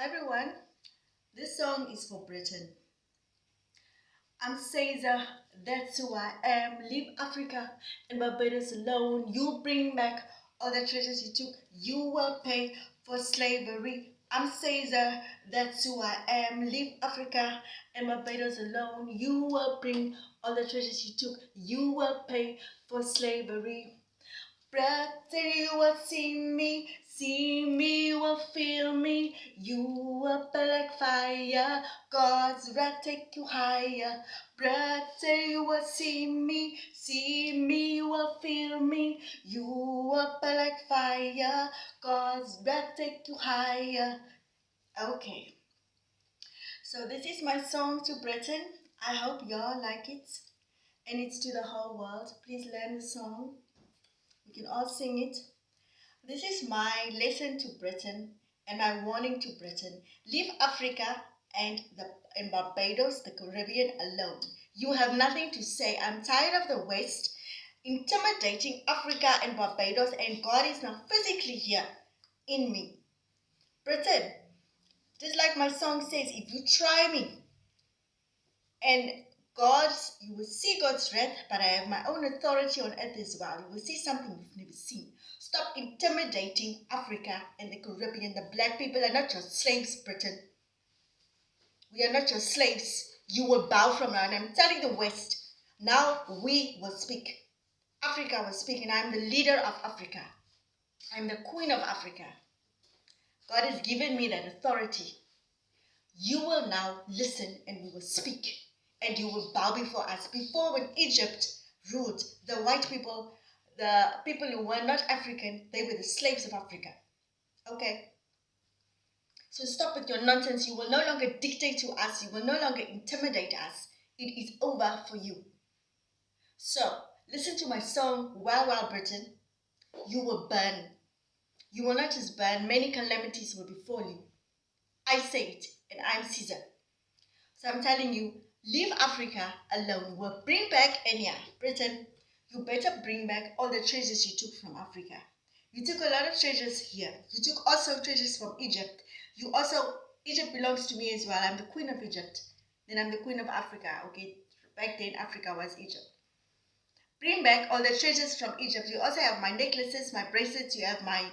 Hi everyone, this song is for Britain. I'm Caesar, that's who I am. Leave Africa and Barbados alone. You bring back all the treasures you took. You will pay for slavery. I'm Caesar, that's who I am. Leave Africa and Barbados alone. You will bring all the treasures you took. You will pay for slavery. Brother, you will see me, will feel me. You will burn like fire, God's wrath take you higher. Brother, you will see me, you will feel me. You will burn like fire, God's wrath take you higher. Okay, so this is my song to Britain. I hope y'all like it, and it's to the whole world. Please learn the song. We can all sing it. This is my lesson to Britain and my warning to Britain. Leave Africa and Barbados, the Caribbean alone. You have nothing to say. I'm tired of the West intimidating Africa and Barbados, and God is now physically here in me. Britain, just like my song says, if you try me, and you will see God's wrath, but I have my own authority on earth as well. You will see something you've never seen. Stop intimidating Africa and the Caribbean. The black people are not your slaves, Britain. We are not your slaves. You will bow from now. And I'm telling the West, now we will speak. Africa will speak, and I'm the leader of Africa. I'm the queen of Africa. God has given me that authority. You will now listen, and we will speak. And you will bow before us. Before, when Egypt ruled, the white people, the people who were not African, they were the slaves of Africa. Okay? So stop with your nonsense. You will no longer dictate to us. You will no longer intimidate us. It is over for you. So, listen to my song, Wow, Britain. You will burn. You will not just burn. Many calamities will befall you. I say it, and I'm Caesar. So I'm telling you, leave Africa alone. We'll bring back Enya, Britain. You better bring back all the treasures you took from Africa. You took a lot of treasures here. You took also treasures from Egypt. Egypt belongs to me as well. I'm the queen of Egypt. Then I'm the queen of Africa. Okay, back then Africa was Egypt. Bring back all the treasures from Egypt. You also have my necklaces, my bracelets. You have my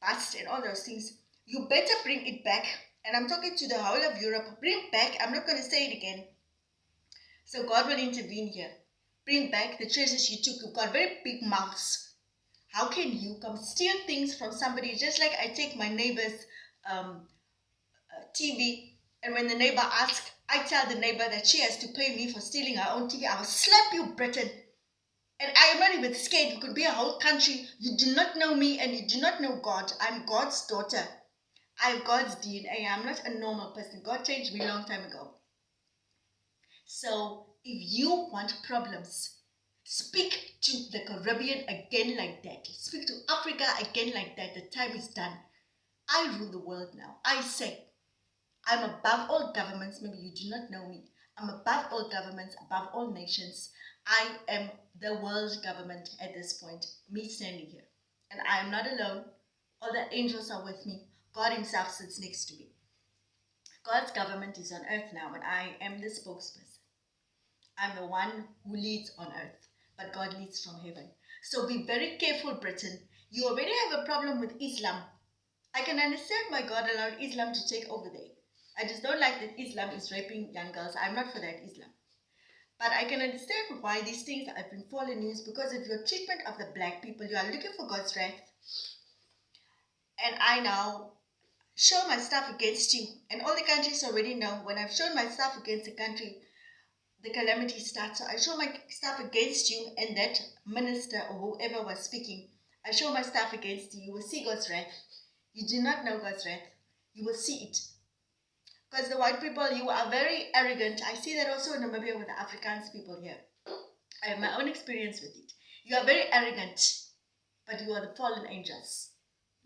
bust and all those things. You better bring it back. And I'm talking to the whole of Europe. Bring back, I'm not going to say it again. So God will intervene here. Bring back the treasures you took. You've got very big mouths. How can you come steal things from somebody? Just like I take my neighbor's TV, and when the neighbor asks, I tell the neighbor that she has to pay me for stealing her own TV. I will slap you, Britain. And I am not even scared. You could be a whole country. You do not know me and you do not know God. I'm God's daughter. I have God's DNA. I'm not a normal person. God changed me a long time ago. So if you want problems, speak to the Caribbean again like that. Speak to Africa again like that. The time is done. I rule the world now. I say, I'm above all governments. Maybe you do not know me. I'm above all governments, above all nations. I am the world's government at this point. Me standing here. And I am not alone. All the angels are with me. God himself sits next to me. God's government is on earth now, and I am the spokesperson. I'm the one who leads on earth, but God leads from heaven. So be very careful, Britain. You already have a problem with Islam. I can understand why God allowed Islam to take over there. I just don't like that Islam is raping young girls. I'm not for that Islam. But I can understand why these things have been fallen news because of your treatment of the black people. You are looking for God's wrath. And I now show my stuff against you. And all the countries already know when I've shown my stuff against the country, the calamity starts. So I show my stuff against you and that minister or whoever was speaking. I show my stuff against you. You will see God's wrath. You do not know God's wrath. You will see it. Because the white people, you are very arrogant. I see that also in Namibia with the Afrikaans people here. I have my own experience with it. You are very arrogant, but you are the fallen angels.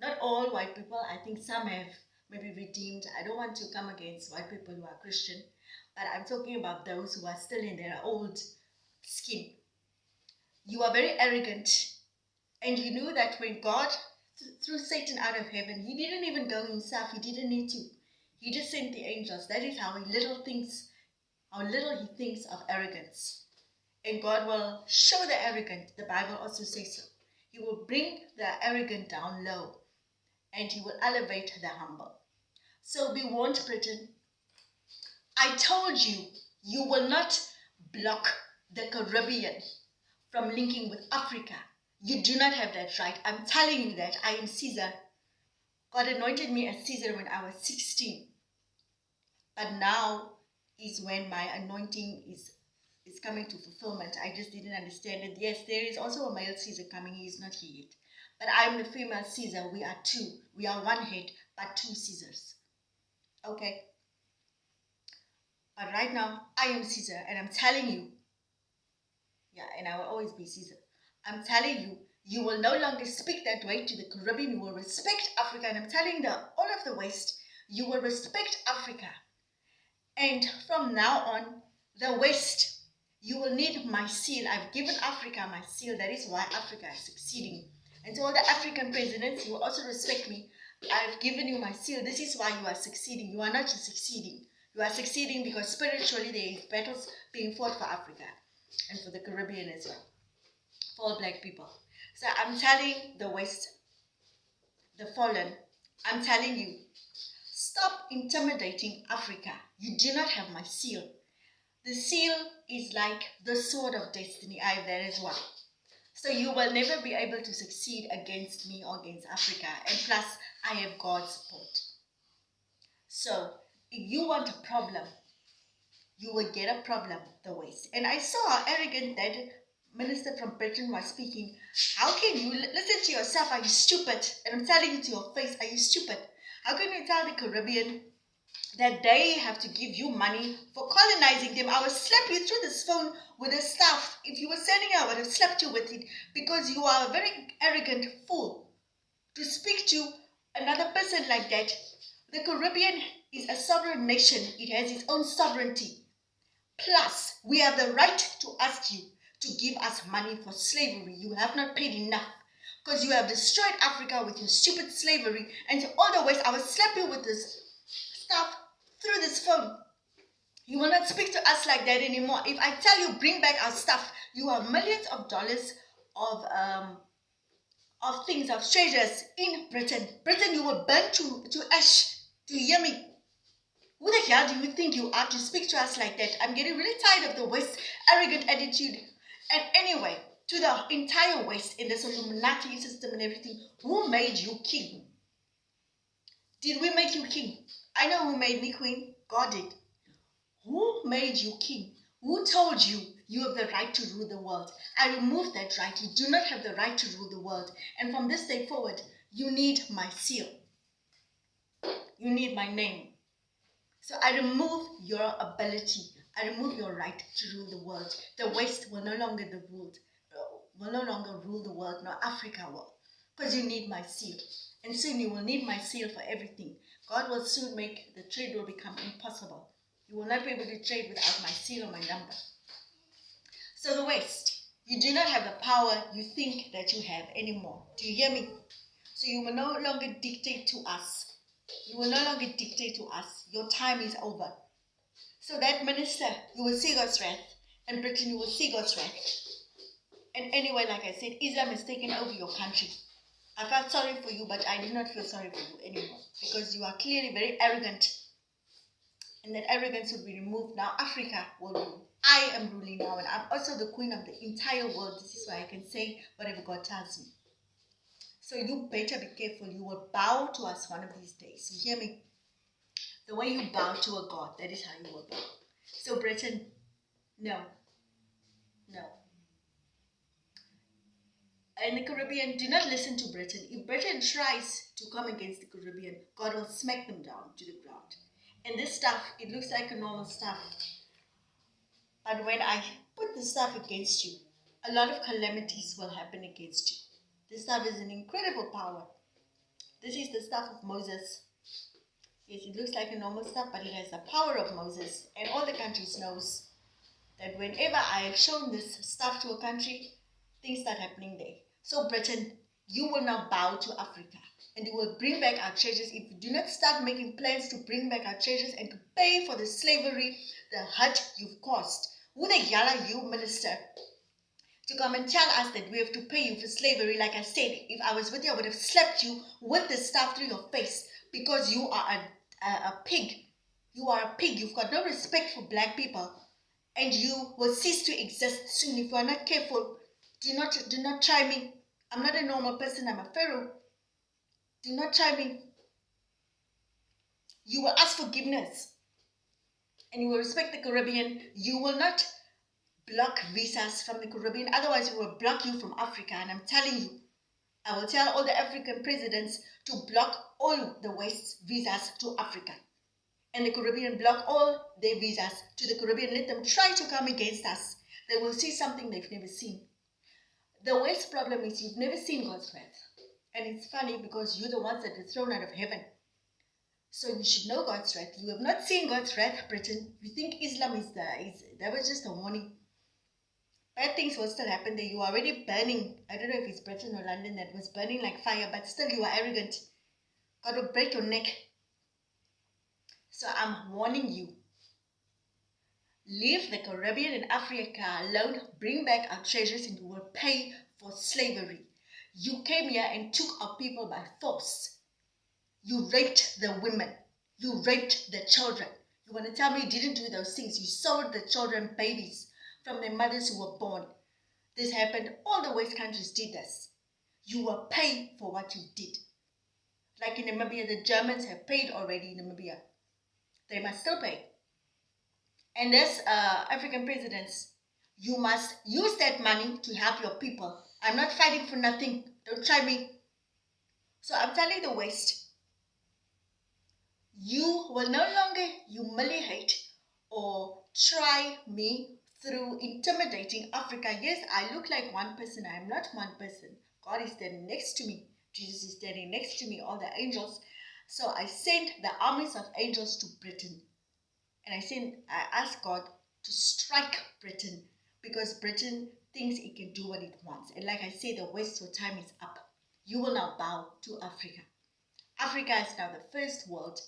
Not all white people. I think some have maybe redeemed. I don't want to come against white people who are Christian, but I'm talking about those who are still in their old skin. You are very arrogant, and you knew that when God threw Satan out of heaven, he didn't even go himself. He didn't need to. He just sent the angels. That is how little he thinks of arrogance. And God will show the arrogant. The Bible also says so. He will bring the arrogant down low, and he will elevate the humble. So be warned, Britain. I told you, you will not block the Caribbean from linking with Africa. You do not have that right. I'm telling you that. I am Caesar. God anointed me as Caesar when I was 16. But now is when my anointing is coming to fulfillment. I just didn't understand it. Yes, there is also a male Caesar coming. He is not here yet. But I am the female Caesar. We are two. We are one head, but two Caesars. Okay? But right now, I am Caesar, and I'm telling you, yeah, and I will always be Caesar. I'm telling you, you will no longer speak that way to the Caribbean. You will respect Africa, and I'm telling all of the West, you will respect Africa. And from now on, the West, you will need my seal. I've given Africa my seal. That is why Africa is succeeding. And to all the African presidents, you will also respect me. I've given you my seal. This is why you are succeeding. You are not just succeeding. You are succeeding because spiritually there is battles being fought for Africa and for the Caribbean as well, for all black people. So I'm telling the West, the fallen, I'm telling you, stop intimidating Africa. You do not have my seal. The seal is like the sword of destiny. I have that as well. So you will never be able to succeed against me or against Africa. And plus, I have God's support. So if you want a problem, you will get a problem the West. And I saw how arrogant that minister from Britain was speaking. How can you listen to yourself? Are you stupid? And I'm telling you to your face, are you stupid? How can you tell the Caribbean that they have to give you money for colonizing them? I will slap you through this phone with a staff. If you were standing here, I would have slapped you with it, because you are a very arrogant fool to speak to another person like that. The Caribbean is a sovereign nation. It has its own sovereignty. Plus, we have the right to ask you to give us money for slavery. You have not paid enough because you have destroyed Africa with your stupid slavery. And to all the West, I will slap you with this stuff through this phone. You will not speak to us like that anymore. If I tell you bring back our stuff, you have millions of dollars of things, of treasures in Britain. Britain, you will burn to ash. Do you hear me? Who the hell do you think you are to speak to us like that? I'm getting really tired of the West's arrogant attitude. And anyway, to the entire West in this Illuminati system and everything, who made you king? Did we make you king? I know who made me queen. God did. Who made you king? Who told you you have the right to rule the world? I removed that right. You do not have the right to rule the world. And from this day forward, you need my seal. You need my name. So I remove your ability. I remove your right to rule the world. The West will no longer rule the world, nor Africa will, because you need my seal. And soon you will need my seal for everything. God will soon make the trade will become impossible. You will not be able to trade without my seal or my number. So the West, you do not have the power you think that you have anymore. Do you hear me? So you will no longer dictate to us. You will no longer dictate to us. Your time is over. So that minister, you will see God's wrath. And Britain, you will see God's wrath. And anyway, like I said, Islam has taken over your country. I felt sorry for you, but I did not feel sorry for you anymore. Because you are clearly very arrogant. And that arrogance will be removed. Now Africa will rule. I am ruling now, and I'm also the queen of the entire world. This is why I can say whatever God tells me. So you better be careful. You will bow to us one of these days. You hear me? The way you bow to a God, that is how you will bow. So Britain, no. And the Caribbean, do not listen to Britain. If Britain tries to come against the Caribbean, God will smack them down to the ground. And this stuff, it looks like a normal stuff. But when I put the stuff against you, a lot of calamities will happen against you. This stuff is an incredible power. This is the stuff of Moses. Yes, it looks like a normal stuff, but it has the power of Moses. And all the countries knows that whenever I have shown this stuff to a country, things start happening there. So Britain, you will now bow to Africa. and you will bring back our treasures if you do not start making plans to bring back our treasures and to pay for the slavery, the hurt you've caused. Who the hell are you, minister, to come and tell us that we have to pay you for slavery? Like I said, if I was with you, I would have slapped you with the staff through your face because you are a pig. You are a pig. You've got no respect for black people, and you will cease to exist soon if you are not careful. Do not try me. I'm not a normal person. I'm a pharaoh. Do not try me. You will ask forgiveness, and you will respect the Caribbean. You will not block visas from the Caribbean. Otherwise, we will block you from Africa. And I'm telling you, I will tell all the African presidents to block all the West's visas to Africa. And the Caribbean block all their visas to the Caribbean. Let them try to come against us. They will see something they've never seen. The West problem is you've never seen God's wrath. And it's funny because you're the ones that were thrown out of heaven. So you should know God's wrath. You have not seen God's wrath, Britain. You think Islam is there. That was just a warning. Bad things will still happen there. You are already burning. I don't know if it's Britain or London that was burning like fire, but still you are arrogant. God will break your neck. So I'm warning you. Leave the Caribbean and Africa alone. Bring back our treasures and you will pay for slavery. You came here and took our people by force. You raped the women. You raped the children. You want to tell me you didn't do those things? You sold the children babies from their mothers who were born. This happened. All the West countries did this. You will pay for what you did. Like in Namibia, the Germans have paid already in Namibia. They must still pay. And as African presidents, you must use that money to help your people. I'm not fighting for nothing. Don't try me. So I'm telling the West, you will no longer humiliate or try me through intimidating Africa. Yes, I look like one person. I am not one person. God is standing next to me. Jesus is standing next to me, all the angels. So I sent the armies of angels to Britain. And I asked God to strike Britain because Britain thinks it can do what it wants. And like I say, the West, your time is up. You will now bow to Africa. Africa is now the first world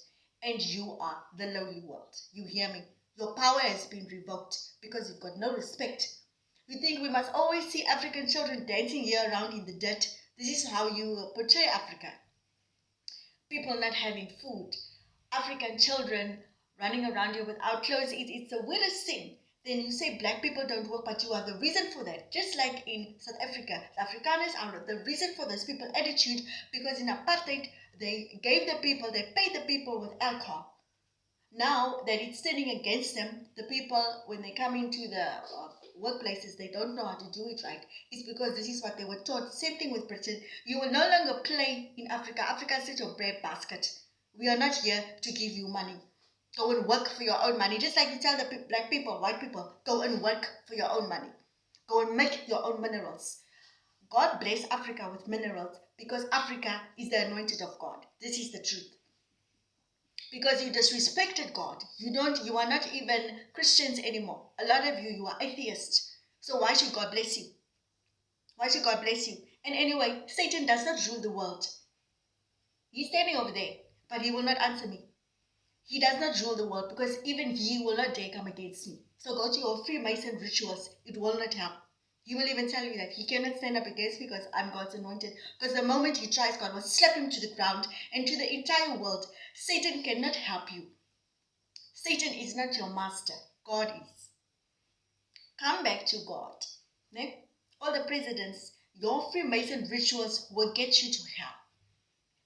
and you are the lowly world. You hear me? Your power has been revoked because you've got no respect. You think we must always see African children dancing here around in the dirt. This is how you portray Africa. People not having food. African children running around here without clothes. It's the weirdest thing. Then you say black people don't work, but you are the reason for that. Just like in South Africa, the Afrikaners are the reason for this people attitude because in apartheid, they paid the people with alcohol. Now that it's turning against them, the people, when they come into the workplaces, they don't know how to do it right. It's because this is what they were taught. Same thing with Britain. You will no longer play in Africa. Africa is such a bread basket. We are not here to give you money. Go and work for your own money. Just like you tell the black people, white people, go and work for your own money. Go and make your own minerals. God bless Africa with minerals because Africa is the anointed of God. This is the truth. Because you disrespected God. You are not even Christians anymore. A lot of you are atheists. So why should God bless you? Why should God bless you? And anyway, Satan does not rule the world. He's standing over there, but he will not answer me. He does not rule the world because even he will not dare come against me. So go to your Freemason rituals. It will not help. He will even tell you that he cannot stand up against me because I'm God's anointed. Because the moment he tries, God will slap him to the ground and to the entire world. Satan cannot help you. Satan is not your master. God is. Come back to God. Ne? All the presidents, your Freemason rituals will get you to hell.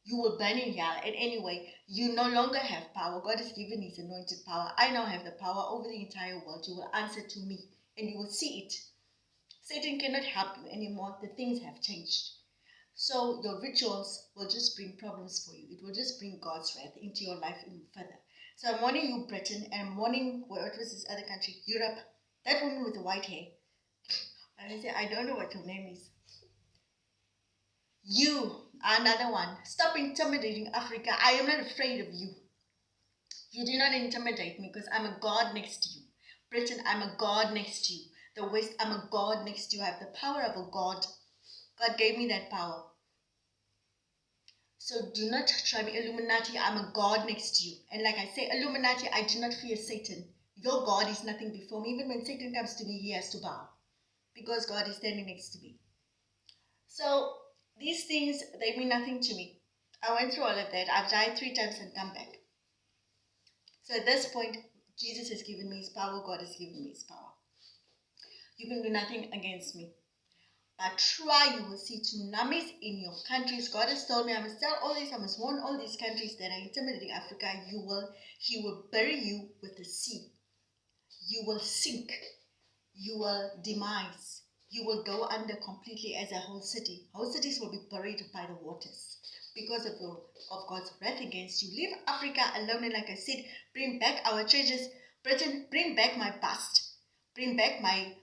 You will burn in hell. And anyway, you no longer have power. God has given his anointed power. I now have the power over the entire world. You will answer to me and you will see it. Satan cannot help you anymore. The things have changed. So your rituals will just bring problems for you. It will just bring God's wrath into your life even further. So I'm warning you, Britain, and I'm warning, what was this other country? Europe. That woman with the white hair. And I say, I don't know what your name is. You are another one. Stop intimidating Africa. I am not afraid of you. You do not intimidate me because I'm a God next to you. Britain, I'm a God next to you. The West, I'm a God next to you. I have the power of a God. God gave me that power. So do not try me, Illuminati. I'm a God next to you. And like I say, Illuminati, I do not fear Satan. Your God is nothing before me. Even when Satan comes to me, he has to bow because God is standing next to me. So these things, they mean nothing to me. I went through all of that. I've died 3 times and come back. So at this point, Jesus has given me his power. God has given me his power. You can do nothing against me. But try, you will see tsunamis in your countries. God has told me I must tell all this, I must warn all these countries that are intimidating Africa. He will bury you with the sea. You will sink. You will demise. You will go under completely as a whole city. Whole cities will be buried by the waters because of God's wrath against you. Leave Africa alone, and like I said, bring back our treasures. Britain, bring back my bust. Bring back my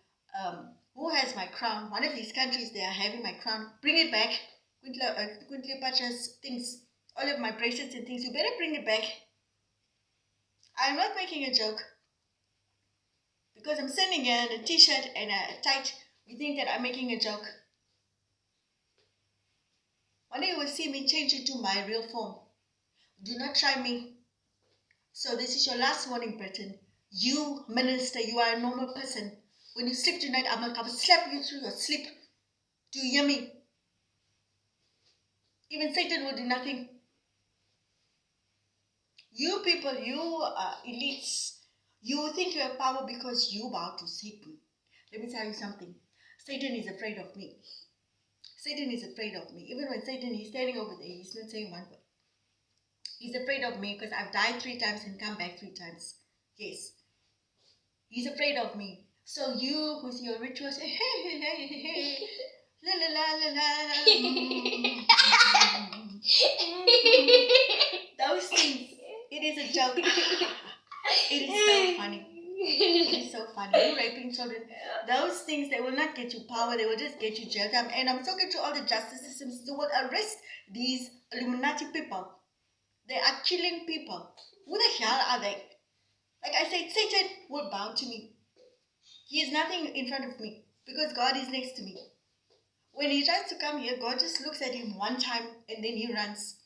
who has my crown? One of these countries, they are having my crown. Bring it back. Queen Cleopatra's things, all of my bracelets and things. You better bring it back. I'm not making a joke. Because I'm sitting here in a t-shirt and a tight, you think that I'm making a joke. One day you will see me change into my real form. Do not try me. So this is your last warning, Britain. You, minister, you are a normal person. When you sleep tonight, I'm going to come slap you through your sleep. Do you hear me? Even Satan will do nothing. You people, you elites, you think you have power because you bow to Satan. Let me tell you something. Satan is afraid of me. Satan is afraid of me. Even when Satan is standing over there, he's not saying one word. He's afraid of me because I've died 3 times and come back 3 times. Yes. He's afraid of me. So you with your rituals, hey, hey, hey, hey, hey, la la la la la. Those things. It is a joke. It is so funny. It is so funny. You raping children. Those things, they will not get you power. They will just get you jail time. And I'm talking to all the justice systems who will arrest these Illuminati people. They are killing people. Who the hell are they? Like I said, Satan will bow to me. He is nothing in front of me because God is next to me. When he tries to come here, God just looks at him one time and then he runs.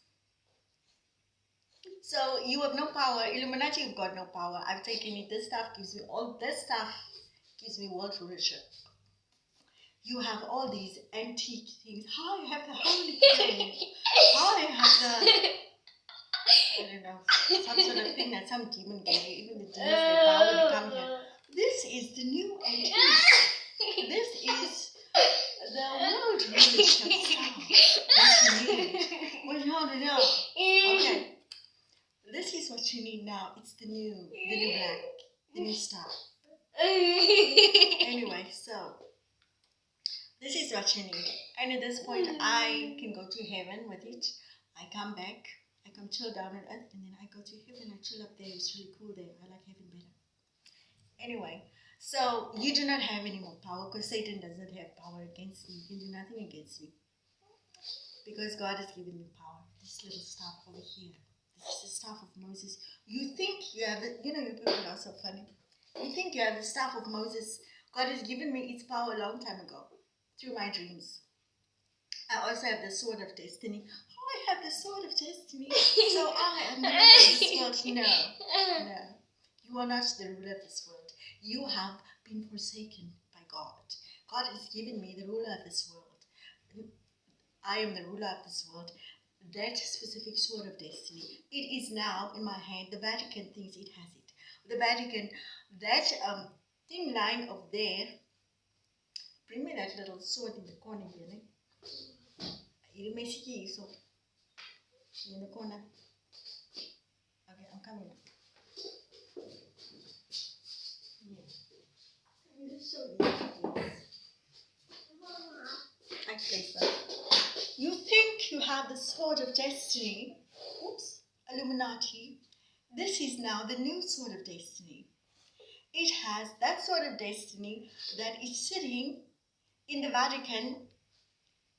So you have no power. Illuminati, you've got no power. I've taken it. This stuff gives me world rulership. You have all these antique things. How you have the holy grail. How you have the, I don't know, some sort of thing that some demon gave you. Even the demons, they bow when they come here. This is the new antique. This is the world rulership stuff that you need. Well, no. Okay. This is what you need now. It's the new black, the new stuff. Anyway, so this is what you need. And at this point, I can go to heaven with it. I come back, I come chill down on earth, and then I go to heaven. I chill up there. It's really cool there. I like heaven better. Anyway, so you do not have any more power because Satan does not have power against me. You can do nothing against me because God has given me power. This little staff over here. This is the staff of Moses. You think you have it, you people are so funny. You think you have the staff of Moses. God has given me its power a long time ago through my dreams. I also have the sword of destiny. Oh, I have the sword of destiny. So I am the ruler of this world. No. You are not the ruler of this world. You have been forsaken by God. God has given me the ruler of this world. I am the ruler of this world. That specific sword of destiny. It is now in my hand. The Vatican thinks it has it. The Vatican, that thing lying up there. Bring me that little sword in the corner here. You may see so in the corner. Okay, I'm coming. Yeah. Let me just show you. I place that. You think you have the sword of destiny. Oops, Illuminati. This is now the new sword of destiny. It has that sword of destiny that is sitting in the Vatican.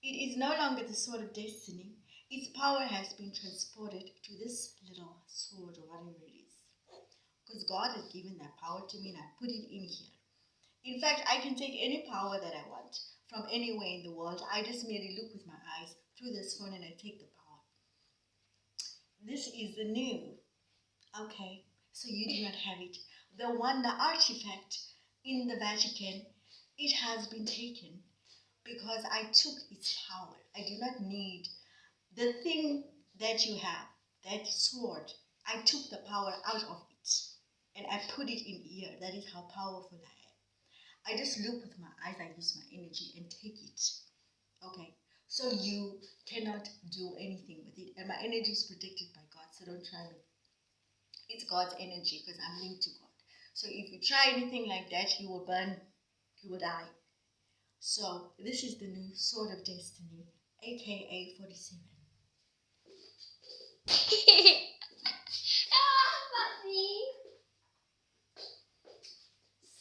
It is no longer the sword of destiny. Its power has been transported to this little sword or whatever it is. Because God has given that power to me and I put it in here. In fact, I can take any power that I want from anywhere in the world. I just merely look with my eyes through this phone and I take the power. This is the new. Okay, so you do not have it. The artifact in the Vatican, it has been taken because I took its power. I do not need the thing that you have, that sword. I took the power out of it and I put it in here. That is how powerful I am. I just look with my eyes, I use my energy and take it. Okay, so you cannot do anything with it. And my energy is protected by God, so don't try me. It's God's energy because I'm linked to God. So if you try anything like that, you will burn, you will die. So this is the new Sword of Destiny, aka 47.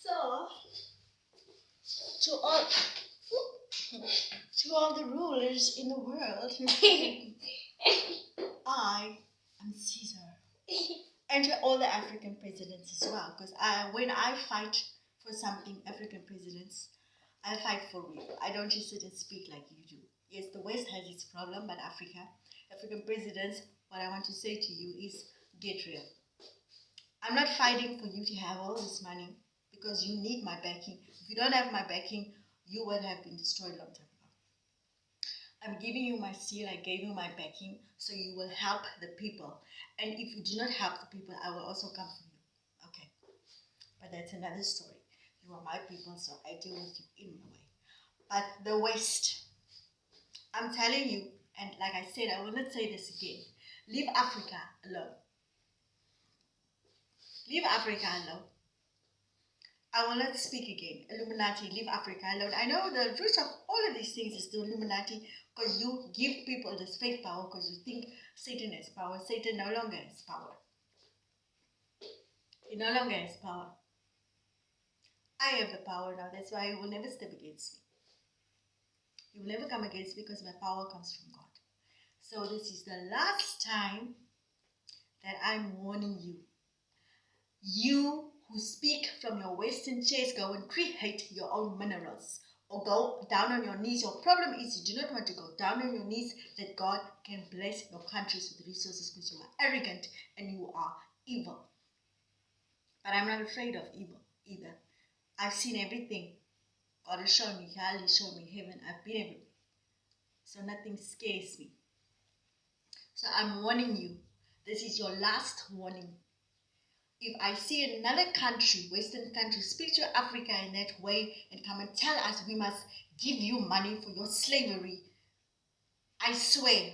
So to all to all the rulers in the world, I am Caesar. And to all the African presidents as well, because when I fight for something, African presidents, I fight for real. I don't just sit and speak like you do. Yes, the West has its problem, but African presidents, what I want to say to you is get real. I'm not fighting for you to have all this money because you need my backing. If you don't have my backing, you would have been destroyed a long time ago. I'm giving you my seal, I gave you my backing, so you will help the people. And if you do not help the people, I will also come for you. Okay. But that's another story. You are my people, so I deal with you in my way. But the West, I'm telling you, and like I said, I will not say this again. Leave Africa alone. Leave Africa alone. I will not speak again. Illuminati, leave Africa alone. I know the root of all of these things is the Illuminati because you give people this fake power because you think Satan has power. Satan no longer has power. He no longer has power. I have the power now. That's why he will never step against me. He will never come against me because my power comes from God. So this is the last time that I'm warning you. You who speak from your Western chairs, go and create your own minerals. Or go down on your knees. Your problem is you do not want to go down on your knees that God can bless your countries with resources because you are arrogant and you are evil. But I'm not afraid of evil either. I've seen everything. God has shown me hell, He's shown me heaven. I've been everywhere. So nothing scares me. So I'm warning you. This is your last warning. If I see another country, Western country, speak to Africa in that way and come and tell us we must give you money for your slavery, I swear,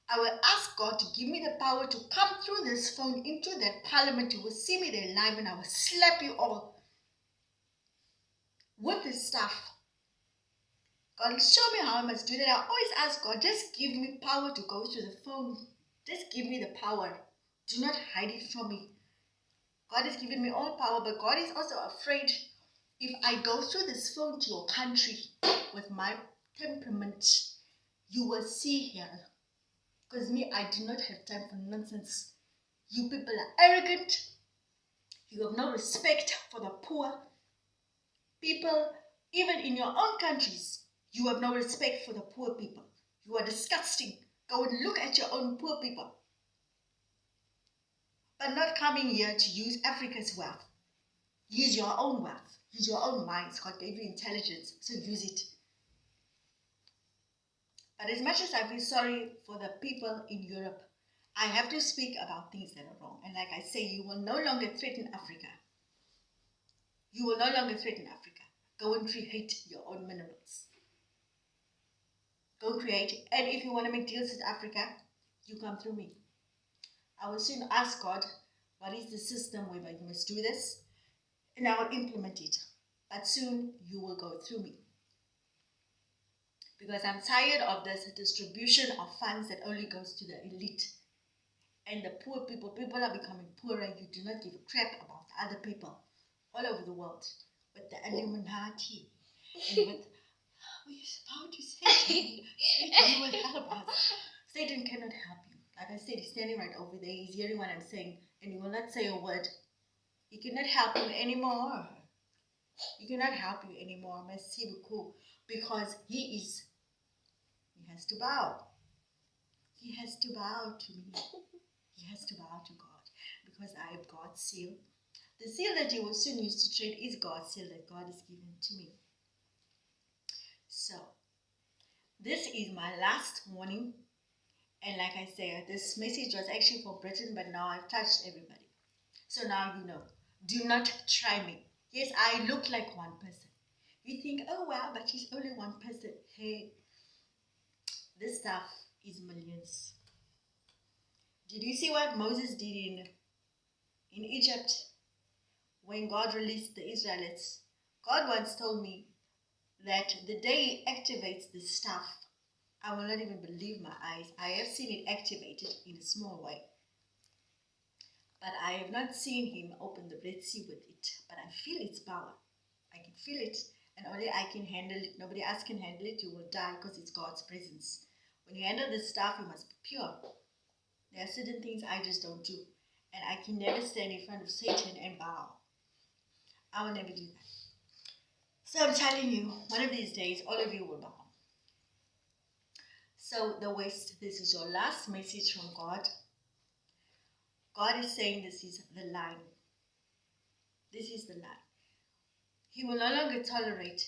I will ask God to give me the power to come through this phone into that parliament. You will see me there live and I will slap you all with this stuff. God, show me how I must do that. I always ask God, just give me power to go through the phone. Just give me the power. Do not hide it from me. God has given me all power, but God is also afraid if I go through this phone to your country with my temperament, you will see hell. Because me, I do not have time for nonsense. You people are arrogant. You have no respect for the poor. People, even in your own countries, you have no respect for the poor people. You are disgusting. Go and look at your own poor people. But not coming here to use Africa's wealth. Use your own wealth. Use your own minds. God gave you intelligence, so use it. But as much as I feel sorry for the people in Europe, I have to speak about things that are wrong. And like I say, you will no longer threaten Africa. You will no longer threaten Africa. Go and create your own minerals. Go create it. And if you want to make deals with Africa, you come through me. I will soon ask God, what is the system whereby you must do this? And I will implement it. But soon you will go through me. Because I'm tired of this distribution of funds that only goes to the elite. And the poor people are becoming poorer. You do not give a crap about other people all over the world. With the Illuminati. And with, we're about to Satan. Satan will help us. Satan cannot help you. Like I said, he's standing right over there. He's hearing what I'm saying. And he will not say a word. He cannot help you anymore. He cannot help you anymore. Merci beaucoup. Because he has to bow. He has to bow to me. he has to bow to God because I have God's seal. The seal that you will soon use to trade is God's seal that God has given to me. So, this is my last warning. And like I say, this message was actually for Britain, but now I've touched everybody. So now you know. Do not try me. Yes, I look like one person. You think, oh wow, but she's only one person. Hey, this stuff is millions. Did you see what Moses did in Egypt when God released the Israelites? God once told me that the day he activates this stuff, I will not even believe my eyes. I have seen it activated in a small way. But I have not seen him open the Red Sea with it. But I feel its power. I can feel it. And only I can handle it. Nobody else can handle it. You will die because it's God's presence. When you handle this stuff, you must be pure. There are certain things I just don't do. And I can never stand in front of Satan and bow. I will never do that. So I'm telling you, one of these days, all of you will bow. So the West, this is your last message from God. God is saying this is the line. This is the line. He will no longer tolerate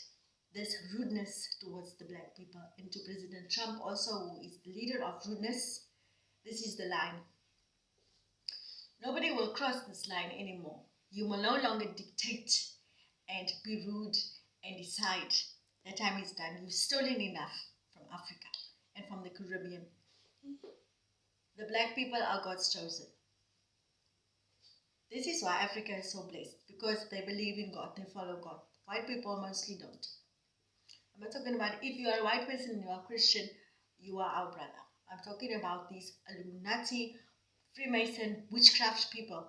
this rudeness towards the black people and to President Trump also, who is the leader of rudeness. This is the line. Nobody will cross this line anymore. You will no longer dictate and be rude and decide that time is done. You've stolen enough from Africa and from the Caribbean. The black people are God's chosen. This is why Africa is so blessed, because they believe in God, they follow God. White people mostly don't. I'm not talking about if you are a white person and you are Christian, you are our brother. I'm talking about these Illuminati, Freemason, witchcraft people.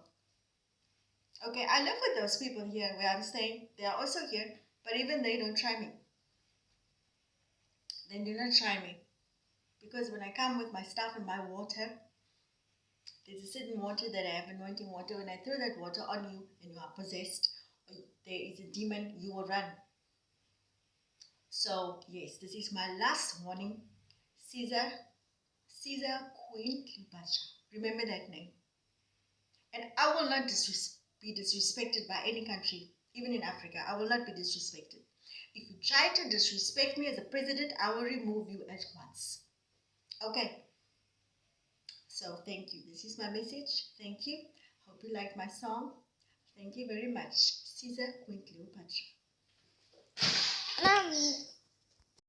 Okay, I live with those people here where I'm staying. They are also here, but even they don't try me. They do not try me. Because when I come with my stuff and my water, there's a certain water that I have, anointing water. When I throw that water on you and you are possessed, or there is a demon, you will run. So, yes, this is my last warning. Caesar Queen Cleopatra. Remember that name. And I will not be disrespected by any country, even in Africa. I will not be disrespected. If you try to disrespect me as a president, I will remove you at once. Okay. So thank you. This is my message. Thank you. Hope you like my song. Thank you very much. Caesar Queen Cleopatra. Mommy.